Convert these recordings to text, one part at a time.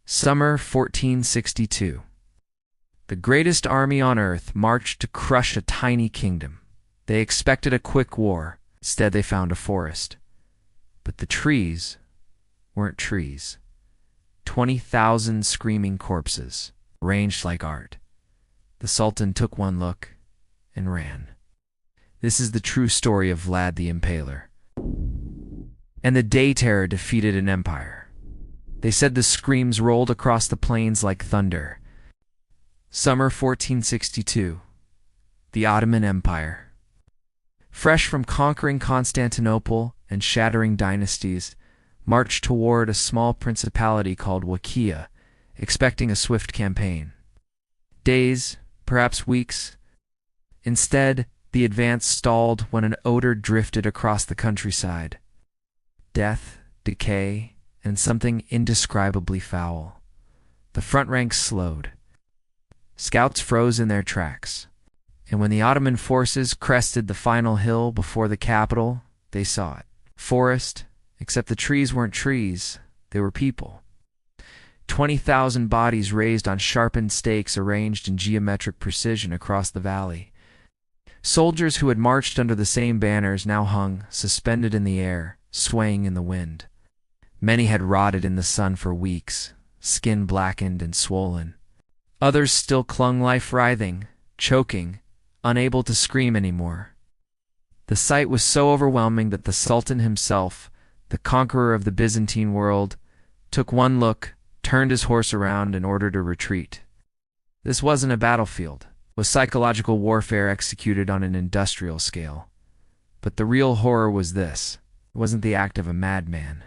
Summer 1462. The greatest army on earth marched to crush a tiny kingdom. They expected a quick war. Instead, they found a forest. But the trees weren't trees. 20,000 screaming corpses, arranged like art. The Sultan took one look and ran. This is the true story of Vlad the Impaler. And the day terror defeated an empire. They said the screams rolled across the plains like thunder. Summer 1462. The Ottoman Empire. Fresh from conquering Constantinople and shattering dynasties, marched toward a small principality called Wallachia, expecting a swift campaign. Days, perhaps weeks. Instead, the advance stalled when an odor drifted across the countryside. Death, decay, and something indescribably foul. The front ranks slowed. Scouts froze in their tracks. And when the Ottoman forces crested the final hill before the capital, they saw it. Forest, except the trees weren't trees, they were people. 20,000 bodies raised on sharpened stakes arranged in geometric precision across the valley. Soldiers who had marched under the same banners now hung, suspended in the air, swaying in the wind. Many had rotted in the sun for weeks, skin blackened and swollen. Others still clung life-writhing, choking, unable to scream anymore. The sight was so overwhelming that the Sultan himself, the conqueror of the Byzantine world, took one look, turned his horse around, and ordered a retreat. This wasn't a battlefield. It was psychological warfare executed on an industrial scale. But the real horror was this. It wasn't the act of a madman.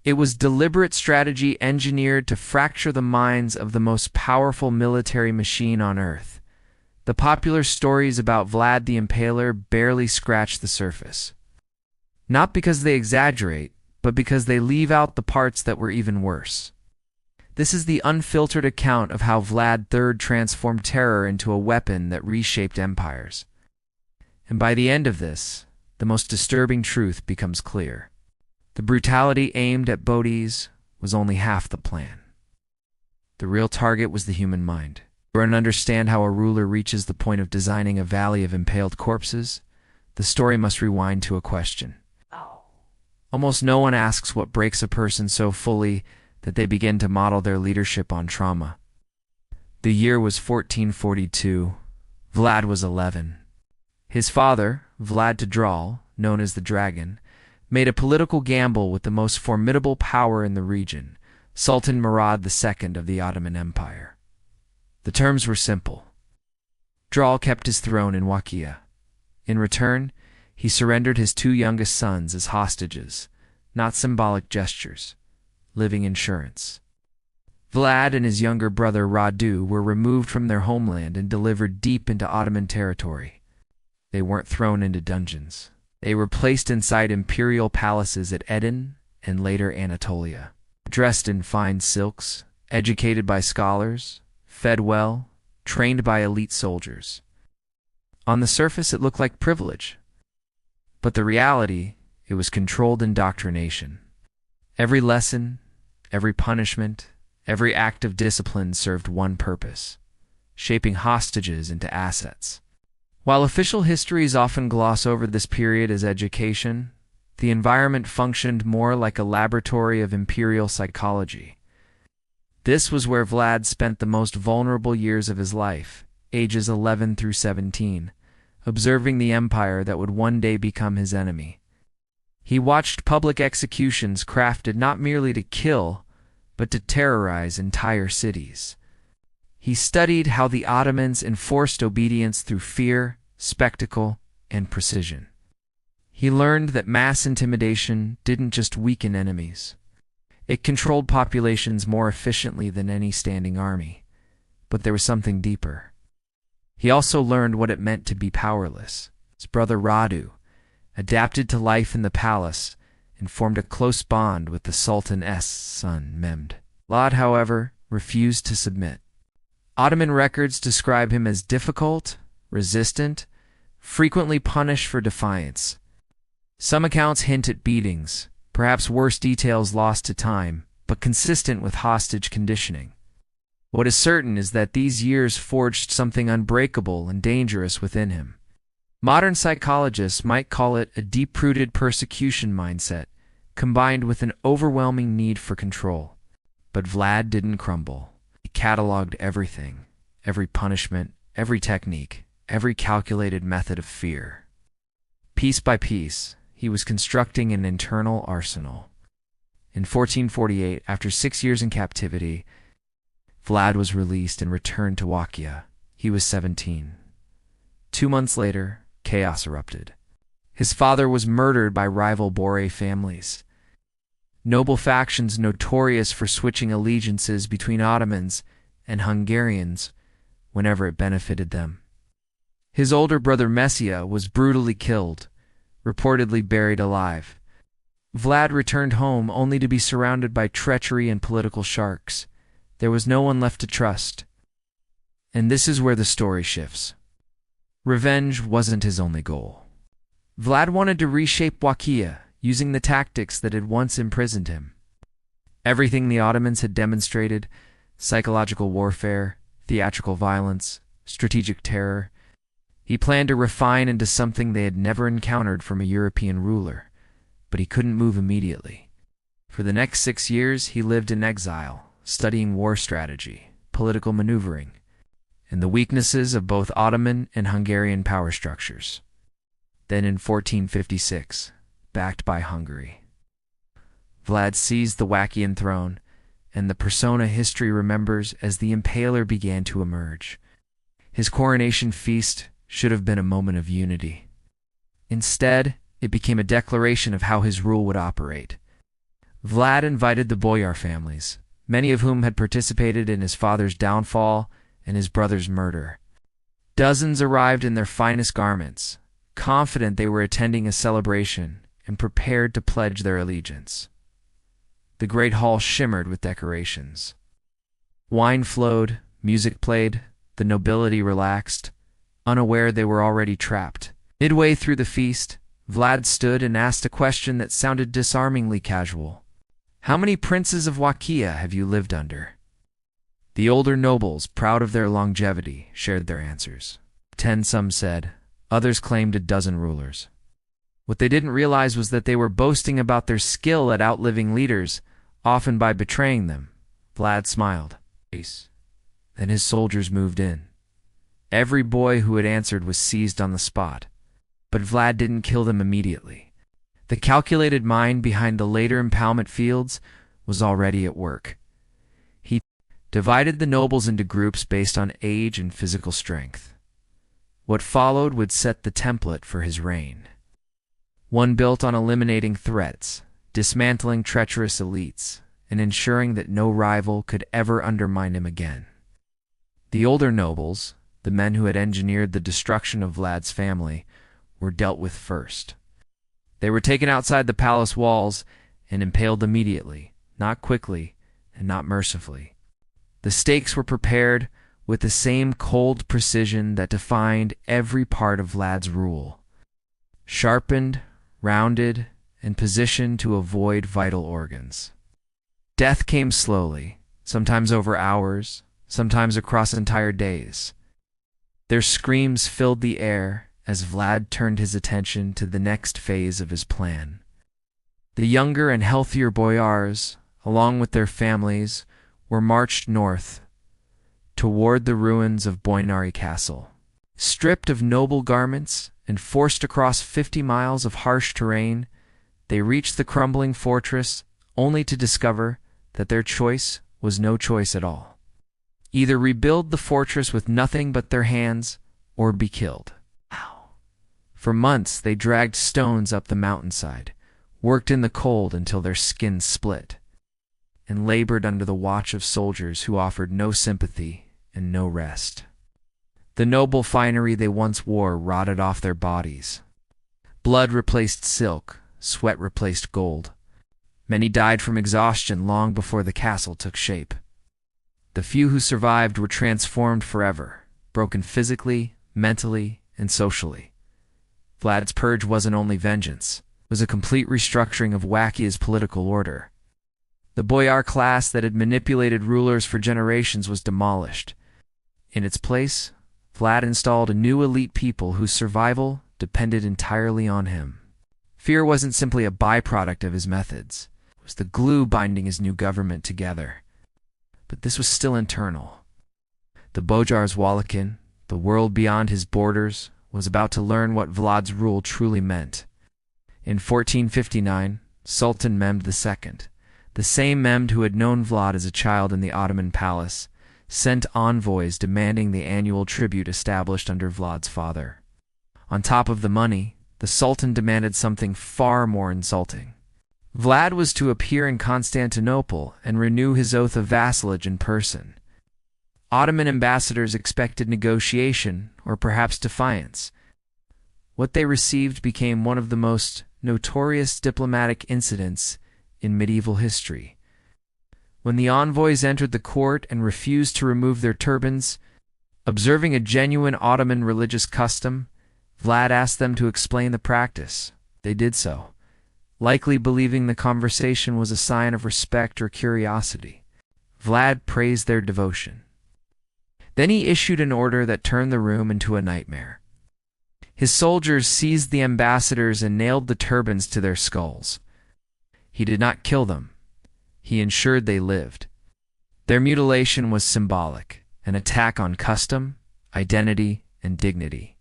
It was deliberate strategy engineered to fracture the minds of the most powerful military machine on earth. The popular stories about Vlad the Impaler barely scratch the surface. Not because they exaggerate, but because they leave out the parts that were even worse. This is the unfiltered account of how Vlad III transformed terror into a weapon that reshaped empires. And by the end of this, the most disturbing truth becomes clear. The brutality aimed at bodies was only half the plan. The real target was the human mind. To understand how a ruler reaches the point of designing a valley of impaled corpses, the story must rewind to a question. Almost no one asks what breaks a person so fully that they begin to model their leadership on trauma. The year was 1442. Vlad was 11. His father, Vlad Tedral, known as the Dragon, made a political gamble with the most formidable power in the region, Sultan Murad II of the Ottoman Empire. The terms were simple. Tedral kept his throne in Wallachia. In return, he surrendered his two youngest sons as hostages, not symbolic gestures, living insurance. Vlad and his younger brother Radu were removed from their homeland and delivered deep into Ottoman territory. They weren't thrown into dungeons. They were placed inside imperial palaces at Edin and later Anatolia. Dressed in fine silks, educated by scholars, fed well, trained by elite soldiers. On the surface, it looked like privilege. But the reality, it was controlled indoctrination. Every lesson, every punishment, every act of discipline served one purpose: shaping hostages into assets. While official histories often gloss over this period as education, the environment functioned more like a laboratory of imperial psychology. This was where Vlad spent the most vulnerable years of his life, ages 11 through 17, observing the empire that would one day become his enemy. He watched public executions crafted not merely to kill, but to terrorize entire cities. He studied how the Ottomans enforced obedience through fear, spectacle, and precision. He learned that mass intimidation didn't just weaken enemies. It controlled populations more efficiently than any standing army. But there was something deeper. He also learned what it meant to be powerless. His brother Radu adapted to life in the palace and formed a close bond with the Sultan's son, Mehmed. Vlad, however, refused to submit. Ottoman records describe him as difficult, resistant, frequently punished for defiance. Some accounts hint at beatings, perhaps worse details lost to time, but consistent with hostage conditioning. What is certain is that these years forged something unbreakable and dangerous within him. Modern psychologists might call it a deep-rooted persecution mindset, combined with an overwhelming need for control. But Vlad didn't crumble. He cataloged everything, every punishment, every technique, every calculated method of fear. Piece by piece, he was constructing an internal arsenal. In 1448, after 6 years in captivity, Vlad was released and returned to Wallachia. He was 17. 2 months later, chaos erupted. His father was murdered by rival Bore families. Noble factions notorious for switching allegiances between Ottomans and Hungarians whenever it benefited them. His older brother Messia was brutally killed, reportedly buried alive. Vlad returned home only to be surrounded by treachery and political sharks. There was no one left to trust. And this is where the story shifts. Revenge wasn't his only goal. Vlad wanted to reshape Wallachia, using the tactics that had once imprisoned him. Everything the Ottomans had demonstrated, psychological warfare, theatrical violence, strategic terror, he planned to refine into something they had never encountered from a European ruler, but he couldn't move immediately. For the next 6 years, he lived in exile, studying war strategy, political maneuvering, and the weaknesses of both Ottoman and Hungarian power structures. Then in 1456, backed by Hungary, Vlad seized the Wallachia throne, and the persona history remembers as the Impaler began to emerge. His coronation feast should have been a moment of unity. Instead, it became a declaration of how his rule would operate. Vlad invited the boyar families, many of whom had participated in his father's downfall and his brother's murder. Dozens arrived in their finest garments, confident they were attending a celebration and prepared to pledge their allegiance. The great hall shimmered with decorations. Wine flowed, music played, the nobility relaxed, unaware they were already trapped. Midway through the feast, Vlad stood and asked a question that sounded disarmingly casual. "How many princes of Wallachia have you lived under?" The older nobles, proud of their longevity, shared their answers. 10, some said. Others claimed a dozen rulers. What they didn't realize was that they were boasting about their skill at outliving leaders, often by betraying them. Vlad smiled. Then his soldiers moved in. Every boy who had answered was seized on the spot. But Vlad didn't kill them immediately. The calculated mind behind the later impalement fields was already at work. He divided the nobles into groups based on age and physical strength. What followed would set the template for his reign. One built on eliminating threats, dismantling treacherous elites, and ensuring that no rival could ever undermine him again. The older nobles, the men who had engineered the destruction of Vlad's family, were dealt with first. They were taken outside the palace walls and impaled immediately, not quickly and not mercifully. The stakes were prepared with the same cold precision that defined every part of Vlad's rule. Sharpened, rounded, and positioned to avoid vital organs. Death came slowly, sometimes over hours, sometimes across entire days. Their screams filled the air as Vlad turned his attention to the next phase of his plan. The younger and healthier boyars, along with their families, were marched north, toward the ruins of Boynari Castle. Stripped of noble garments and forced across 50 miles of harsh terrain, they reached the crumbling fortress only to discover that their choice was no choice at all. Either rebuild the fortress with nothing but their hands or be killed. For months they dragged stones up the mountainside, worked in the cold until their skins split, and labored under the watch of soldiers who offered no sympathy and no rest. The noble finery they once wore rotted off their bodies. Blood replaced silk, sweat replaced gold. Many died from exhaustion long before the castle took shape. The few who survived were transformed forever, broken physically, mentally, and socially. Vlad's purge wasn't only vengeance, it was a complete restructuring of Wallachia's political order. The boyar class that had manipulated rulers for generations was demolished. In its place, Vlad installed a new elite people whose survival depended entirely on him. Fear wasn't simply a byproduct of his methods. It was the glue binding his new government together. But this was still internal. The Bojar's Wallachia, the world beyond his borders, was about to learn what Vlad's rule truly meant. In 1459, Sultan Mehmed II, the same Mehmed who had known Vlad as a child in the Ottoman palace, sent envoys demanding the annual tribute established under Vlad's father. On top of the money, the Sultan demanded something far more insulting. Vlad was to appear in Constantinople and renew his oath of vassalage in person. Ottoman ambassadors expected negotiation, or perhaps defiance. What they received became one of the most notorious diplomatic incidents in medieval history. When the envoys entered the court and refused to remove their turbans, observing a genuine Ottoman religious custom, Vlad asked them to explain the practice. They did so, likely believing the conversation was a sign of respect or curiosity. Vlad praised their devotion. Then he issued an order that turned the room into a nightmare. His soldiers seized the ambassadors and nailed the turbans to their skulls. He did not kill them. He ensured they lived. Their mutilation was symbolic, an attack on custom, identity, and dignity,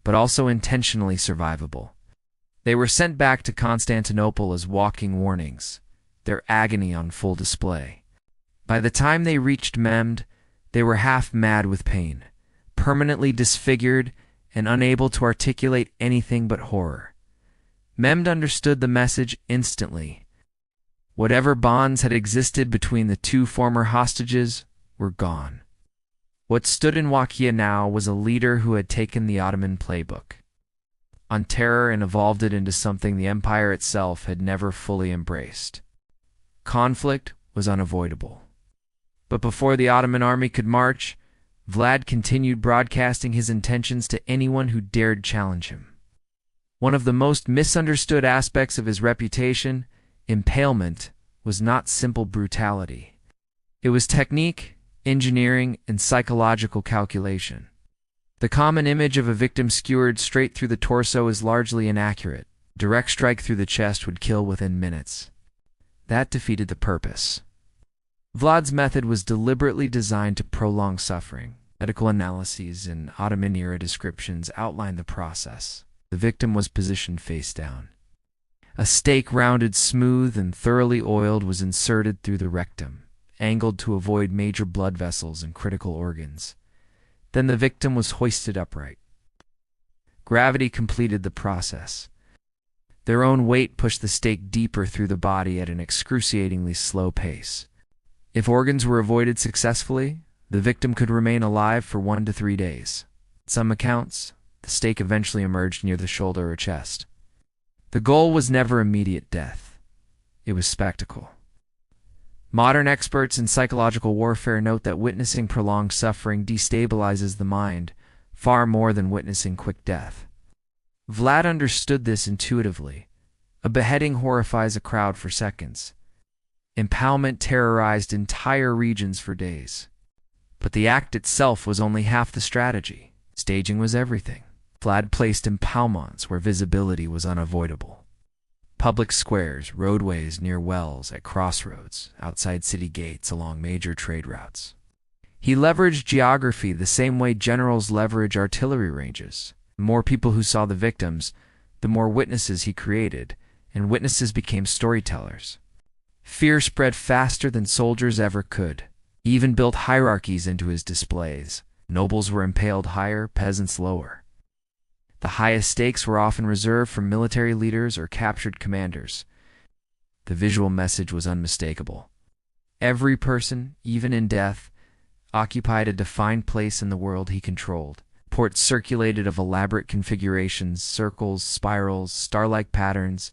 but also intentionally survivable. They were sent back to Constantinople as walking warnings, their agony on full display. By the time they reached Mehmed, they were half mad with pain, permanently disfigured, and unable to articulate anything but horror. Mehmed understood the message instantly. Whatever bonds had existed between the two former hostages were gone. What stood in Wallachia now was a leader who had taken the Ottoman playbook on terror and evolved it into something the empire itself had never fully embraced. Conflict was unavoidable. But before the Ottoman army could march, Vlad continued broadcasting his intentions to anyone who dared challenge him. One of the most misunderstood aspects of his reputation, impalement, was not simple brutality. It was technique, engineering, and psychological calculation. The common image of a victim skewered straight through the torso is largely inaccurate. Direct strike through the chest would kill within minutes. That defeated the purpose. Vlad's method was deliberately designed to prolong suffering. Medical analyses and Ottoman-era descriptions outlined the process. The victim was positioned face down. A stake rounded smooth and thoroughly oiled was inserted through the rectum, angled to avoid major blood vessels and critical organs. Then the victim was hoisted upright. Gravity completed the process. Their own weight pushed the stake deeper through the body at an excruciatingly slow pace. If organs were avoided successfully, the victim could remain alive for 1 to 3 days. In some accounts, the stake eventually emerged near the shoulder or chest. The goal was never immediate death. It was spectacle. Modern experts in psychological warfare note that witnessing prolonged suffering destabilizes the mind far more than witnessing quick death. Vlad understood this intuitively. A beheading horrifies a crowd for seconds. Impalement terrorized entire regions for days. But the act itself was only half the strategy. Staging was everything. Vlad placed impalements where visibility was unavoidable. Public squares, roadways near wells, at crossroads, outside city gates, along major trade routes. He leveraged geography the same way generals leverage artillery ranges. The more people who saw the victims, the more witnesses he created, and witnesses became storytellers. Fear spread faster than soldiers ever could. He even built hierarchies into his displays. Nobles were impaled higher, peasants lower. The highest stakes were often reserved for military leaders or captured commanders. The visual message was unmistakable. Every person, even in death, occupied a defined place in the world he controlled. Reports circulated of elaborate configurations, circles, spirals, star-like patterns.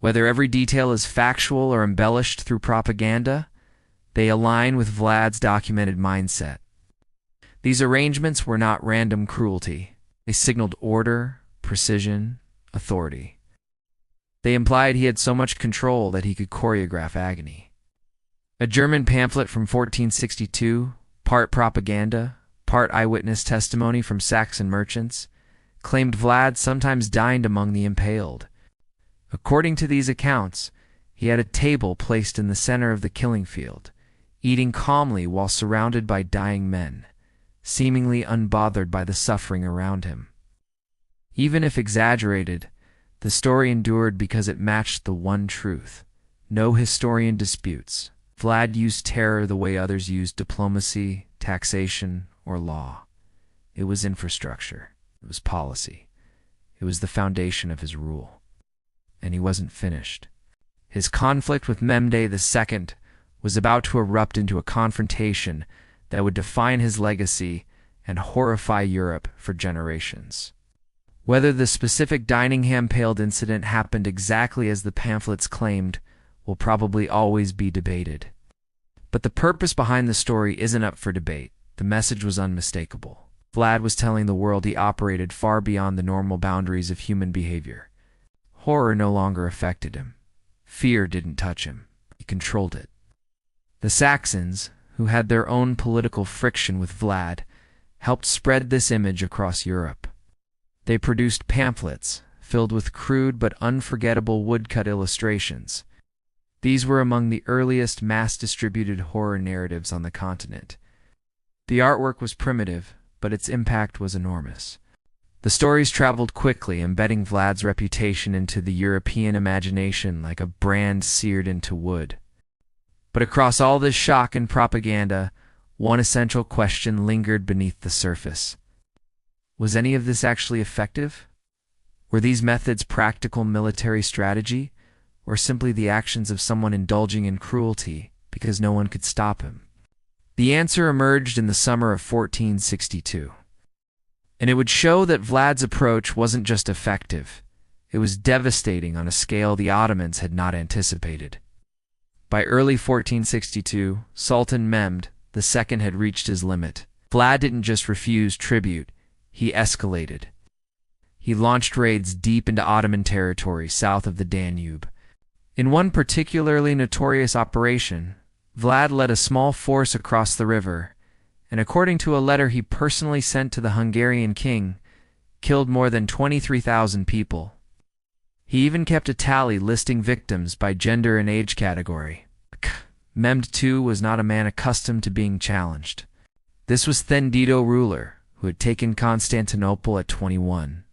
Whether every detail is factual or embellished through propaganda, they align with Vlad's documented mindset. These arrangements were not random cruelty. They signaled order, precision, authority. They implied he had so much control that he could choreograph agony. A German pamphlet from 1462, part propaganda, part eyewitness testimony from Saxon merchants, claimed Vlad sometimes dined among the impaled. According to these accounts, he had a table placed in the center of the killing field, eating calmly while surrounded by dying men, seemingly unbothered by the suffering around him. Even if exaggerated, the story endured because it matched the one truth. No historian disputes. Vlad used terror the way others used diplomacy, taxation, or law. It was infrastructure. It was policy. It was the foundation of his rule. And he wasn't finished. His conflict with Mehmed II was about to erupt into a confrontation that would define his legacy and horrify Europe for generations. Whether the specific dining ham-paled incident happened exactly as the pamphlets claimed will probably always be debated. But the purpose behind the story isn't up for debate. The message was unmistakable. Vlad was telling the world he operated far beyond the normal boundaries of human behavior. Horror no longer affected him. Fear didn't touch him. He controlled it. The Saxons, who had their own political friction with Vlad, helped spread this image across Europe. They produced pamphlets filled with crude but unforgettable woodcut illustrations. These were among the earliest mass-distributed horror narratives on the continent. The artwork was primitive, but its impact was enormous. The stories traveled quickly, embedding Vlad's reputation into the European imagination like a brand seared into wood. But across all this shock and propaganda, one essential question lingered beneath the surface. Was any of this actually effective? Were these methods practical military strategy, or simply the actions of someone indulging in cruelty because no one could stop him? The answer emerged in the summer of 1462. And it would show that Vlad's approach wasn't just effective, it was devastating on a scale the Ottomans had not anticipated. By early 1462, Sultan Mehmed II had reached his limit. Vlad didn't just refuse tribute, he escalated. He launched raids deep into Ottoman territory south of the Danube. In one particularly notorious operation, Vlad led a small force across the river, and according to a letter he personally sent to the Hungarian king, killed more than 23,000 people. He even kept a tally listing victims by gender and age category. Mehmed II was not a man accustomed to being challenged. This was Thendito ruler, who had taken Constantinople at 21,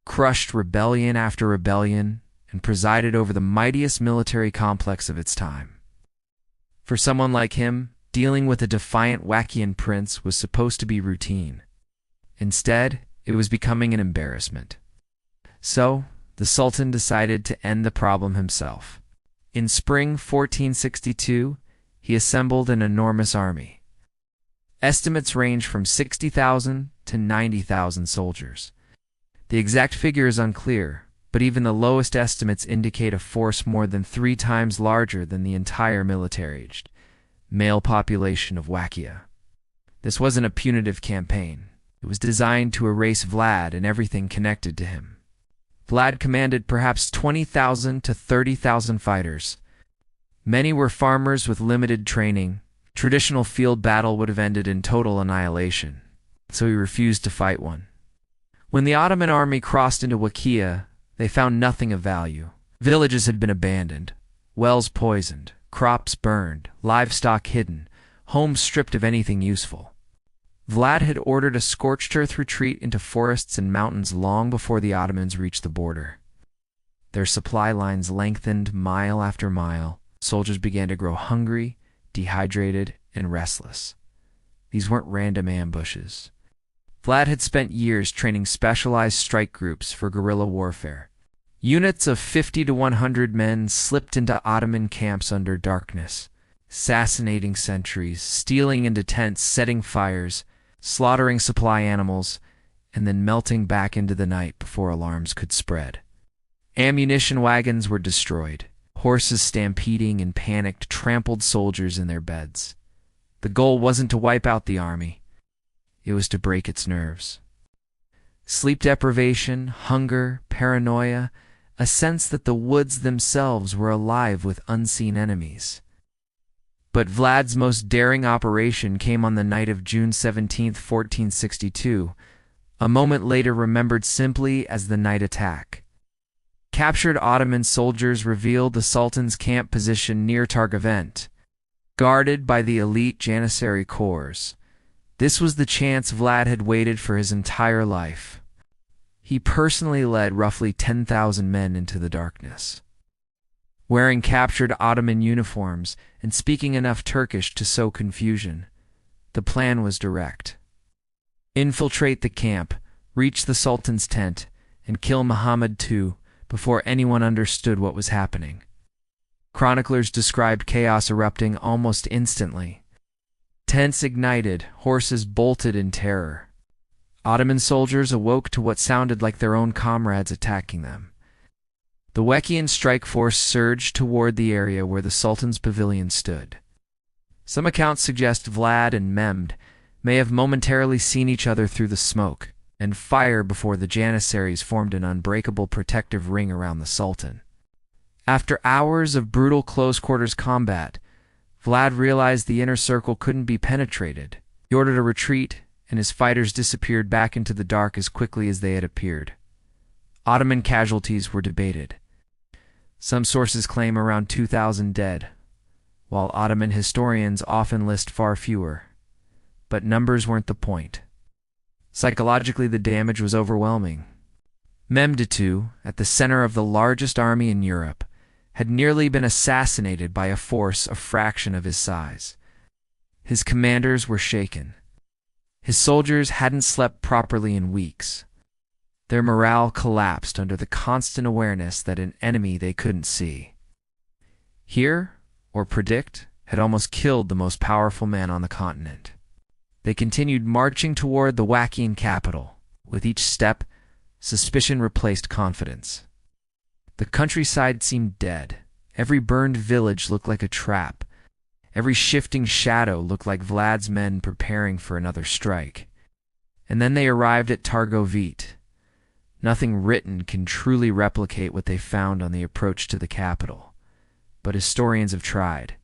crushed rebellion after rebellion, and presided over the mightiest military complex of its time. For someone like him, dealing with a defiant Wackian prince was supposed to be routine. Instead, it was becoming an embarrassment. So, the Sultan decided to end the problem himself. In spring 1462, he assembled an enormous army. Estimates range from 60,000 to 90,000 soldiers. The exact figure is unclear, but even the lowest estimates indicate a force more than 3 times larger than the entire military-aged male population of Wallachia. This wasn't a punitive campaign. It was designed to erase Vlad and everything connected to him. Vlad commanded perhaps 20,000 to 30,000 fighters. Many were farmers with limited training. Traditional field battle would have ended in total annihilation, so he refused to fight one. When the Ottoman army crossed into Wallachia, they found nothing of value. Villages had been abandoned, wells poisoned, crops burned, livestock hidden, homes stripped of anything useful. Vlad had ordered a scorched earth retreat into forests and mountains long before the Ottomans reached the border. Their supply lines lengthened mile after mile. Soldiers began to grow hungry, dehydrated, and restless. These weren't random ambushes. Vlad had spent years training specialized strike groups for guerrilla warfare. Units of 50 to 100 men slipped into Ottoman camps under darkness, assassinating sentries, stealing into tents, setting fires, slaughtering supply animals, and then melting back into the night before alarms could spread. Ammunition wagons were destroyed. Horses stampeding and panicked trampled soldiers in their beds. The goal wasn't to wipe out the army. It was to break its nerves. Sleep deprivation, hunger, paranoia, a sense that the woods themselves were alive with unseen enemies. But Vlad's most daring operation came on the night of June 17, 1462, a moment later remembered simply as the night attack. Captured Ottoman soldiers revealed the Sultan's camp position near Targovent, guarded by the elite Janissary corps. This was the chance Vlad had waited for his entire life. He personally led roughly 10,000 men into the darkness. Wearing captured Ottoman uniforms and speaking enough Turkish to sow confusion, the plan was direct. Infiltrate the camp, reach the Sultan's tent, and kill Muhammad II before anyone understood what was happening. Chroniclers described chaos erupting almost instantly. Tents ignited, horses bolted in terror. Ottoman soldiers awoke to what sounded like their own comrades attacking them. The Wallachia strike force surged toward the area where the Sultan's pavilion stood. Some accounts suggest Vlad and Mehmed may have momentarily seen each other through the smoke and fire before the Janissaries formed an unbreakable protective ring around the Sultan. After hours of brutal close-quarters combat, Vlad realized the inner circle couldn't be penetrated. He ordered a retreat, and his fighters disappeared back into the dark as quickly as they had appeared. Ottoman casualties were debated. Some sources claim around 2,000 dead, while Ottoman historians often list far fewer. But numbers weren't the point. Psychologically, the damage was overwhelming. Mehmed II, at the center of the largest army in Europe, had nearly been assassinated by a force a fraction of his size. His commanders were shaken. His soldiers hadn't slept properly in weeks. Their morale collapsed under the constant awareness that an enemy they couldn't see, hear, or predict had almost killed the most powerful man on the continent. They continued marching toward the Wallachian capital. With each step, suspicion replaced confidence. The countryside seemed dead. Every burned village looked like a trap. Every shifting shadow looked like Vlad's men preparing for another strike. And then they arrived at Targovent. Nothing written can truly replicate what they found on the approach to the capital, but historians have tried.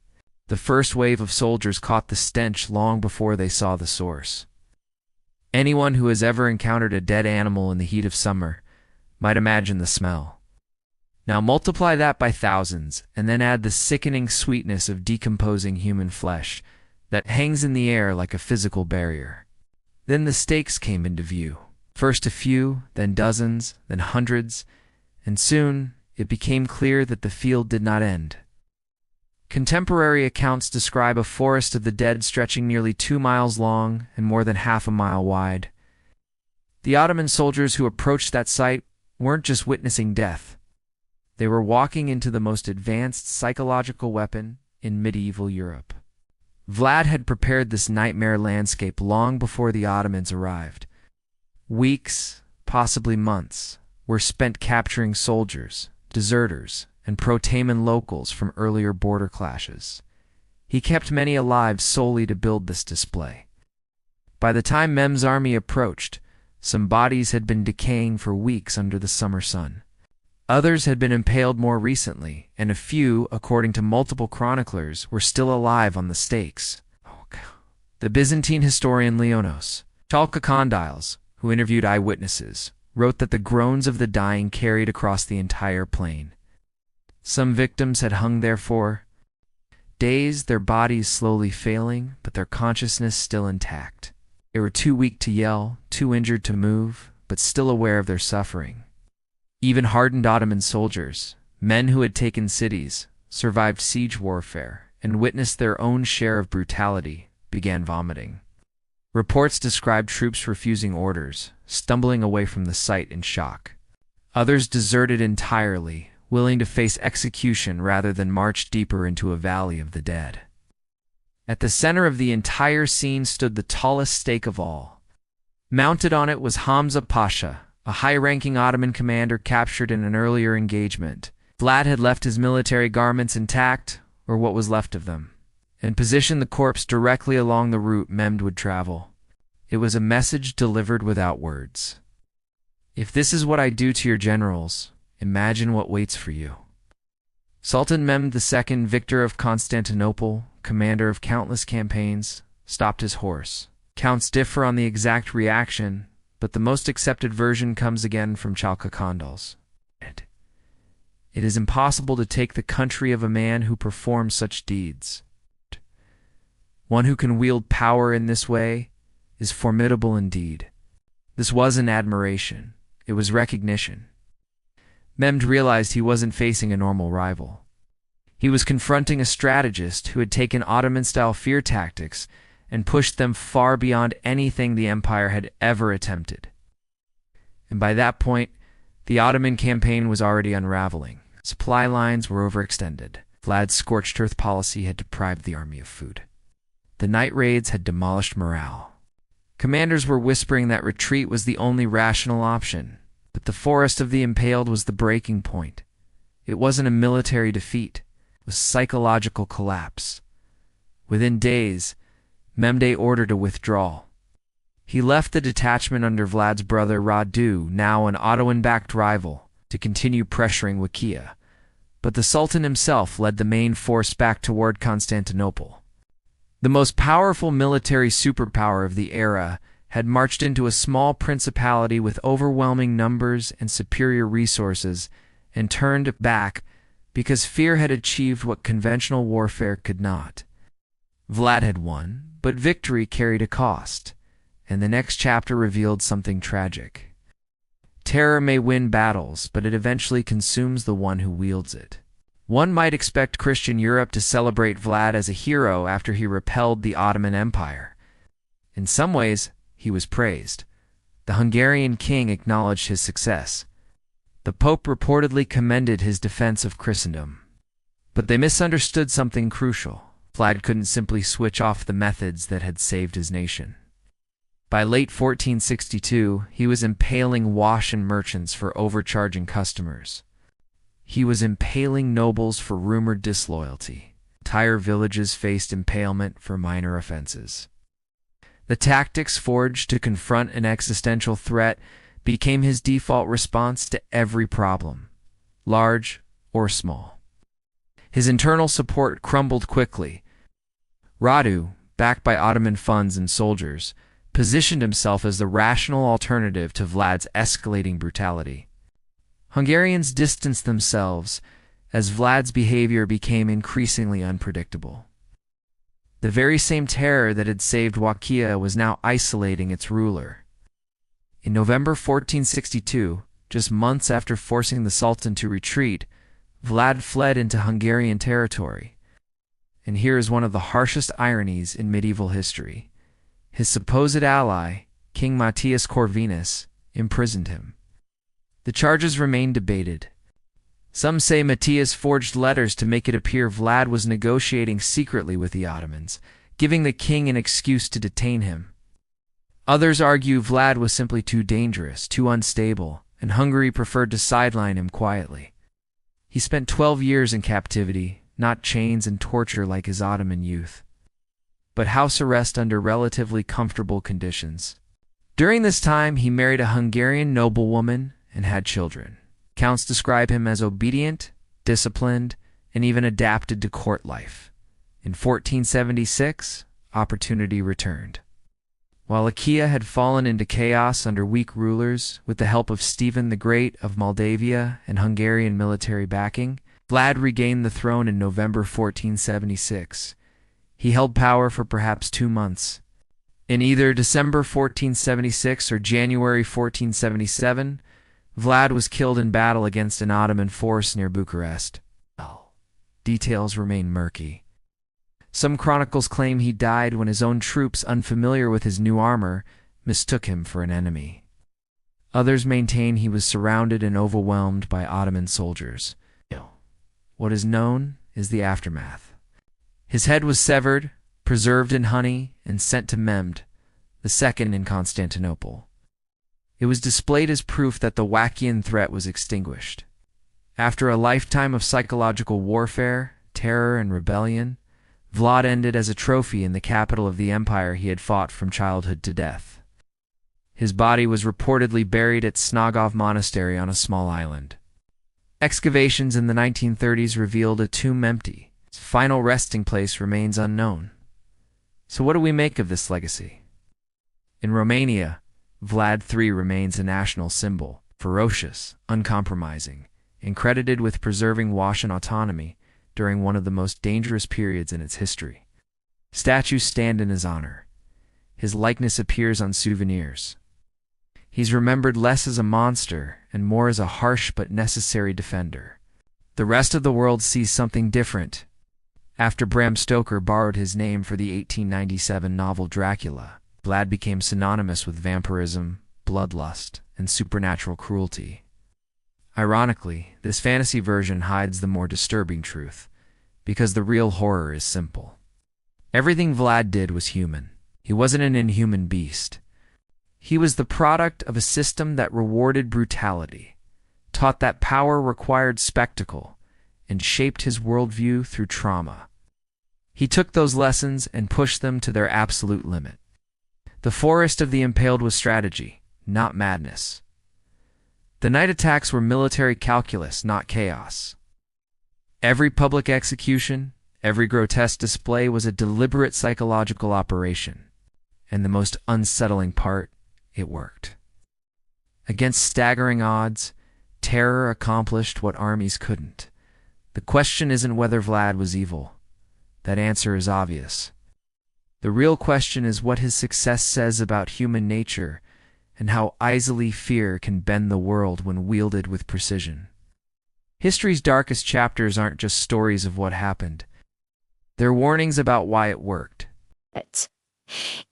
The first wave of soldiers caught the stench long before they saw the source. Anyone who has ever encountered a dead animal in the heat of summer might imagine the smell. Now multiply that by thousands, and then add the sickening sweetness of decomposing human flesh that hangs in the air like a physical barrier. Then the stakes came into view. First a few, then dozens, then hundreds, and soon it became clear that the field did not end. Contemporary accounts describe a forest of the dead stretching nearly 2 miles long and more than half a mile wide. The Ottoman soldiers who approached that site weren't just witnessing death. They were walking into the most advanced psychological weapon in medieval Europe. Vlad had prepared this nightmare landscape long before the Ottomans arrived. Weeks, possibly months, were spent capturing soldiers, deserters, and pro-Ottoman locals from earlier border clashes. He kept many alive solely to build this display. By the time Mehmed's army approached, some bodies had been decaying for weeks under the summer sun. Others had been impaled more recently, and a few, according to multiple chroniclers, were still alive on the stakes. The Byzantine historian Leonos Chalkokondyles, who interviewed eyewitnesses, wrote that the groans of the dying carried across the entire plain. Some victims had hung there for days, their bodies slowly failing, but their consciousness still intact. They were too weak to yell, too injured to move, but still aware of their suffering. Even hardened Ottoman soldiers, men who had taken cities, survived siege warfare, and witnessed their own share of brutality, began vomiting. Reports described troops refusing orders, stumbling away from the site in shock. Others deserted entirely, willing to face execution rather than march deeper into a valley of the dead. At the center of the entire scene stood the tallest stake of all. Mounted on it was Hamza Pasha, a high-ranking Ottoman commander captured in an earlier engagement. Vlad had left his military garments intact, or what was left of them, and positioned the corpse directly along the route Mehmed would travel. It was a message delivered without words. If this is what I do to your generals, imagine what waits for you. Sultan Mehmed II, victor of Constantinople, commander of countless campaigns, stopped his horse. Counts differ on the exact reaction, but the most accepted version comes again from Chalkakandals. It is impossible to take the country of a man who performs such deeds. One who can wield power in this way is formidable indeed. This wasn't admiration, it was recognition. Mehmed realized he wasn't facing a normal rival. He was confronting a strategist who had taken Ottoman-style fear tactics and pushed them far beyond anything the empire had ever attempted. And by that point, the Ottoman campaign was already unraveling. Supply lines were overextended. Vlad's scorched earth policy had deprived the army of food. The night raids had demolished morale. Commanders were whispering that retreat was the only rational option, but the forest of the impaled was the breaking point. It wasn't a military defeat, it was psychological collapse. Within days, Mehmed ordered a withdrawal. He left the detachment under Vlad's brother Radu, now an Ottoman-backed rival, to continue pressuring Wallachia, but the Sultan himself led the main force back toward Constantinople. The most powerful military superpower of the era had marched into a small principality with overwhelming numbers and superior resources and turned back because fear had achieved what conventional warfare could not. Vlad had won, but victory carried a cost, and the next chapter revealed something tragic. Terror may win battles, but it eventually consumes the one who wields it. One might expect Christian Europe to celebrate Vlad as a hero after he repelled the Ottoman Empire. In some ways, he was praised. The Hungarian king acknowledged his success. The Pope reportedly commended his defense of Christendom. But they misunderstood something crucial. Vlad couldn't simply switch off the methods that had saved his nation. By late 1462, he was impaling wash and merchants for overcharging customers. He was impaling nobles for rumored disloyalty. Entire villages faced impalement for minor offenses. The tactics forged to confront an existential threat became his default response to every problem, large or small. His internal support crumbled quickly. Radu, backed by Ottoman funds and soldiers, positioned himself as the rational alternative to Vlad's escalating brutality. Hungarians distanced themselves as Vlad's behavior became increasingly unpredictable. The very same terror that had saved Wallachia was now isolating its ruler. In November 1462, just months after forcing the Sultan to retreat, Vlad fled into Hungarian territory. And here is one of the harshest ironies in medieval history. His supposed ally, King Matthias Corvinus, imprisoned him. The charges remain debated. Some say Matthias forged letters to make it appear Vlad was negotiating secretly with the Ottomans, giving the king an excuse to detain him. Others argue Vlad was simply too dangerous, too unstable, and Hungary preferred to sideline him quietly. He spent 12 years in captivity, not chains and torture like his Ottoman youth, but house arrest under relatively comfortable conditions. During this time, he married a Hungarian noblewoman and had children. Accounts describe him as obedient, disciplined, and even adapted to court life. In 1476, opportunity returned. Wallachia had fallen into chaos under weak rulers. With the help of Stephen the Great of Moldavia and Hungarian military backing, Vlad regained the throne in November 1476. He held power for perhaps 2 months. In either December 1476 or January 1477, Vlad was killed in battle against an Ottoman force near Bucharest. Details remain murky. Some chronicles claim he died when his own troops, unfamiliar with his new armor, mistook him for an enemy. Others maintain he was surrounded and overwhelmed by Ottoman soldiers. What is known is the aftermath. His head was severed, preserved in honey, and sent to Mehmed II in Constantinople. It was displayed as proof that the Wallachian threat was extinguished. After a lifetime of psychological warfare, terror, and rebellion, Vlad ended as a trophy in the capital of the empire he had fought from childhood to death. His body was reportedly buried at Snagov Monastery on a small island. Excavations in the 1930s revealed a tomb empty. Its final resting place remains unknown. So what do we make of this legacy? In Romania, Vlad III remains a national symbol, ferocious, uncompromising, and credited with preserving Wallachia autonomy during one of the most dangerous periods in its history. Statues stand in his honor. His likeness appears on souvenirs. He's remembered less as a monster and more as a harsh but necessary defender. The rest of the world sees something different. After Bram Stoker borrowed his name for the 1897 novel Dracula, Vlad became synonymous with vampirism, bloodlust, and supernatural cruelty. Ironically, this fantasy version hides the more disturbing truth, because the real horror is simple. Everything Vlad did was human. He wasn't an inhuman beast. He was the product of a system that rewarded brutality, taught that power required spectacle, and shaped his worldview through trauma. He took those lessons and pushed them to their absolute limit. The forest of the impaled was strategy, not madness. The night attacks were military calculus, not chaos. Every public execution, every grotesque display was a deliberate psychological operation. And the most unsettling part, it worked. Against staggering odds, terror accomplished what armies couldn't. The question isn't whether Vlad was evil. That answer is obvious. The real question is what his success says about human nature and how easily fear can bend the world when wielded with precision. History's darkest chapters aren't just stories of what happened. They're warnings about why it worked.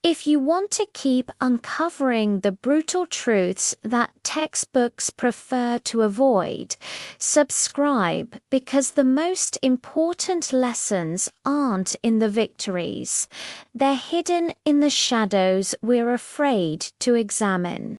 If you want to keep uncovering the brutal truths that textbooks prefer to avoid, subscribe, because the most important lessons aren't in the victories. They're hidden in the shadows we're afraid to examine.